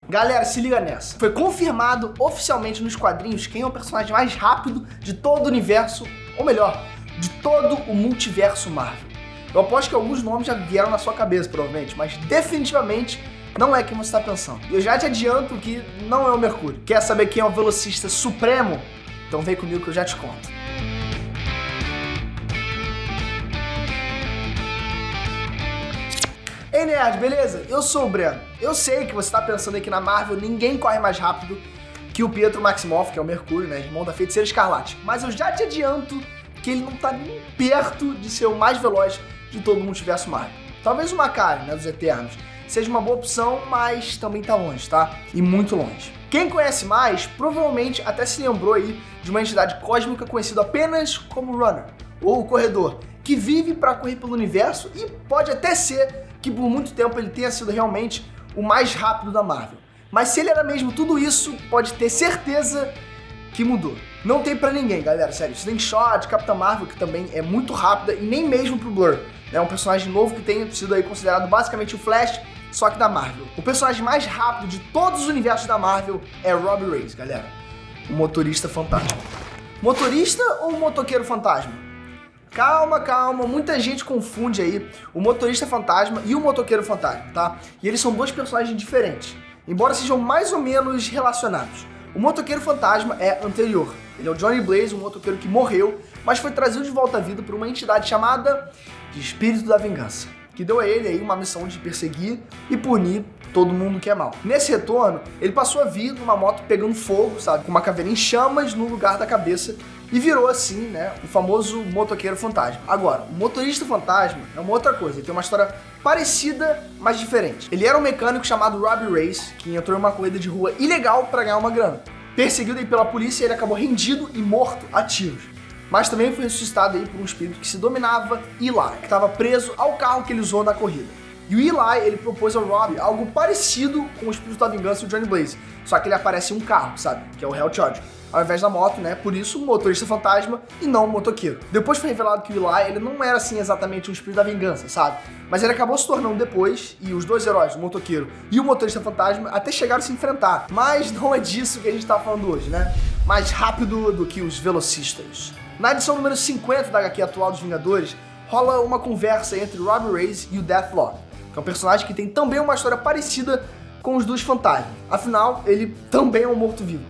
Galera, se liga nessa. Foi confirmado oficialmente nos quadrinhos quem é o personagem mais rápido de todo o universo, ou melhor, de todo o multiverso Marvel. Eu aposto que alguns nomes já vieram na sua cabeça, provavelmente, mas definitivamente não é quem você está pensando. E eu já te adianto que não é o Mercúrio. Quer saber quem é o velocista supremo? Então vem comigo que eu já te conto. Ei nerd, beleza? Eu sou o Breno. Eu sei que você tá pensando aí que na Marvel ninguém corre mais rápido que o Pietro Maximoff, que é o Mercúrio, né, irmão da Feiticeira Escarlate. Mas eu já te adianto que ele não tá nem perto de ser o mais veloz de todo o multiverso Marvel. Talvez o Macario, né, dos Eternos, seja uma boa opção, mas também tá longe, tá? E muito longe. Quem conhece mais, provavelmente até se lembrou aí de uma entidade cósmica conhecida apenas como Runner, ou o Corredor, que vive para correr pelo universo e pode até ser que por muito tempo ele tenha sido realmente o mais rápido da Marvel. Mas se ele era mesmo tudo isso, pode ter certeza que mudou. Não tem pra ninguém, galera, sério. Slingshot, Capitã Marvel, que também é muito rápida, e nem mesmo pro Blur. É um personagem novo que tem sido aí considerado basicamente o Flash, só que da Marvel. O personagem mais rápido de todos os universos da Marvel é Robbie Reyes, galera. O motorista fantasma. Motorista ou motoqueiro fantasma? Calma, calma, muita gente confunde aí o motorista fantasma e o motoqueiro fantasma, tá? E eles são dois personagens diferentes, embora sejam mais ou menos relacionados. O motoqueiro fantasma é anterior, ele é o Johnny Blaze, um motoqueiro que morreu, mas foi trazido de volta à vida por uma entidade chamada de Espírito da Vingança, que deu a ele aí uma missão de perseguir e punir todo mundo que é mal. Nesse retorno, ele passou a vir numa moto pegando fogo, sabe, com uma caveira em chamas no lugar da cabeça, e virou assim, né, o famoso motoqueiro fantasma. Agora, o motorista fantasma é uma outra coisa, ele tem uma história parecida, mas diferente. Ele era um mecânico chamado Robbie Reyes, que entrou em uma corrida de rua ilegal para ganhar uma grana. Perseguido aí pela polícia, ele acabou rendido e morto a tiros. Mas também foi ressuscitado aí por um espírito que se dominava, Eli, que estava preso ao carro que ele usou na corrida. E o Eli, ele propôs ao Robbie algo parecido com o Espírito da Vingança e o Johnny Blaze, só que ele aparece em um carro, sabe, que é o Hellcharger, ao invés da moto, né, por isso o motorista fantasma e não o motoqueiro. Depois foi revelado que o Eli, ele não era assim exatamente um Espírito da Vingança, sabe, mas ele acabou se tornando depois, e os dois heróis, o motoqueiro e o motorista fantasma, até chegaram a se enfrentar. Mas não é disso que a gente tá falando hoje, né, mais rápido do que os velocistas. Na edição número 50 da HQ atual dos Vingadores, rola uma conversa entre o Robbie Reyes e o Deathlok, que é um personagem que tem também uma história parecida com os dos fantasmas. Afinal, ele também é um morto-vivo.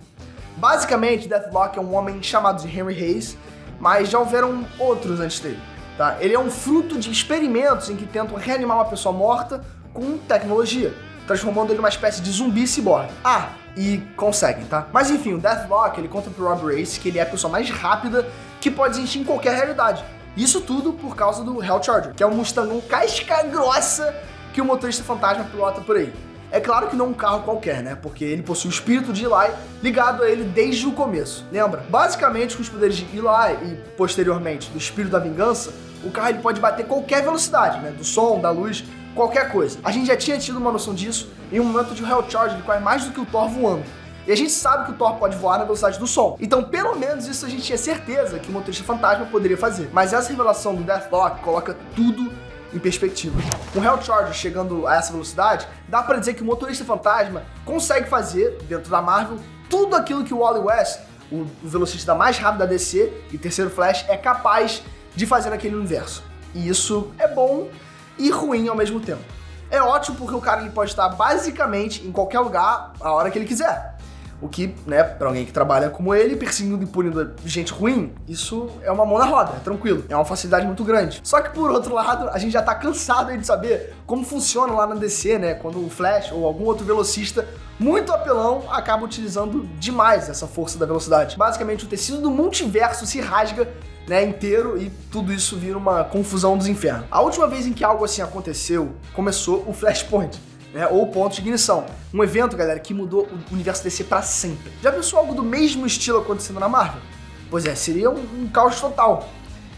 Basicamente, Deathlok é um homem chamado de Henry Hayes, mas já houveram outros antes dele, tá? Ele é um fruto de experimentos em que tentam reanimar uma pessoa morta com tecnologia, transformando ele numa espécie de zumbi ciborgue. Ah, e conseguem, tá? Mas enfim, o Deathlok, ele conta pro Robbie Reyes que ele é a pessoa mais rápida que pode existir em qualquer realidade. Isso tudo por causa do Hellcharger, que é um Mustangão casca grossa que o motorista fantasma pilota por aí. É claro que não um carro qualquer, né? Porque ele possui o espírito de Eli ligado a ele desde o começo. Lembra? Basicamente, com os poderes de Eli e, posteriormente, do Espírito da Vingança, o carro ele pode bater qualquer velocidade, né? Do som, da luz, qualquer coisa. A gente já tinha tido uma noção disso em um momento de Hellcharger, ele corre mais do que o Thor voando. E a gente sabe que o Thor pode voar na velocidade do som. Então, pelo menos isso a gente tinha certeza que o motorista fantasma poderia fazer. Mas essa revelação do Deathlok coloca tudo em perspectiva. Com o Hellcharger chegando a essa velocidade, dá pra dizer que o motorista fantasma consegue fazer, dentro da Marvel, tudo aquilo que o Wally West, o velocista mais rápido da DC e terceiro Flash, é capaz de fazer naquele universo. E isso é bom e ruim ao mesmo tempo. É ótimo porque o cara ele pode estar basicamente em qualquer lugar a hora que ele quiser. O que, né, pra alguém que trabalha como ele, perseguindo e punindo gente ruim, isso é uma mão na roda, é tranquilo. É uma facilidade muito grande. Só que, por outro lado, a gente já tá cansado aí de saber como funciona lá na DC, né, quando o Flash ou algum outro velocista muito apelão acaba utilizando demais essa força da velocidade. Basicamente, o tecido do multiverso se rasga, né, inteiro e tudo isso vira uma confusão dos infernos. A última vez em que algo assim aconteceu, começou o Flashpoint. Né, ou ponto de ignição. Um evento, galera, que mudou o universo DC pra sempre. Já pensou algo do mesmo estilo acontecendo na Marvel? Pois é, seria um caos total.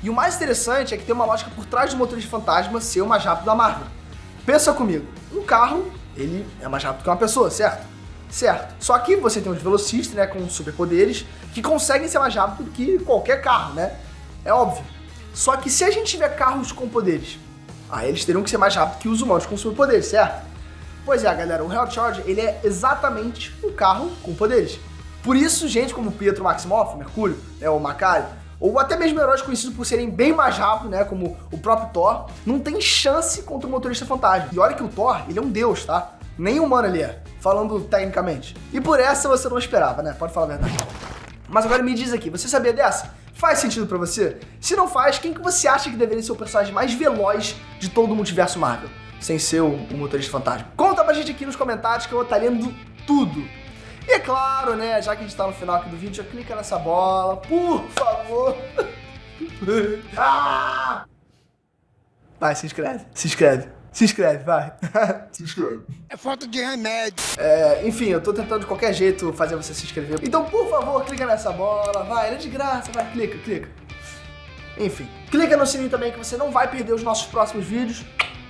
E o mais interessante é que tem uma lógica por trás do motorista fantasma ser o mais rápido da Marvel. Pensa comigo, um carro, ele é mais rápido que uma pessoa, certo? Certo. Só que você tem os velocistas, né, com superpoderes, que conseguem ser mais rápido que qualquer carro, né? É óbvio. Só que se a gente tiver carros com poderes, aí eles teriam que ser mais rápidos que os humanos com superpoderes, certo? Pois é, galera, o Hell Charger, ele é exatamente um carro com poderes. Por isso, gente como o Pietro Maximoff, o Mercúrio, né, o Macario, ou até mesmo heróis conhecidos por serem bem mais rápidos, né, como o próprio Thor, não tem chance contra o motorista fantasma. E olha que o Thor, ele é um deus, tá? Nem humano ele é, falando tecnicamente. E por essa você não esperava, né? Pode falar a verdade. Mas agora me diz aqui, você sabia dessa? Faz sentido pra você? Se não faz, quem que você acha que deveria ser o personagem mais veloz de todo o multiverso Marvel? Sem ser o motorista fantasma. Conta pra gente aqui nos comentários que eu vou estar lendo tudo. E é claro, né, já que a gente tá no final aqui do vídeo, já clica nessa bola, por favor. Ah! Vai, se inscreve, se inscreve. Se inscreve, vai. Se inscreve. É falta de remédio. Enfim, eu tô tentando de qualquer jeito fazer você se inscrever. Então, por favor, clica nessa bola, vai, ela é de graça, vai, clica. Enfim, clica no sininho também que você não vai perder os nossos próximos vídeos.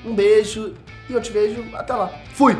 Um beijo e eu te vejo até lá. Fui!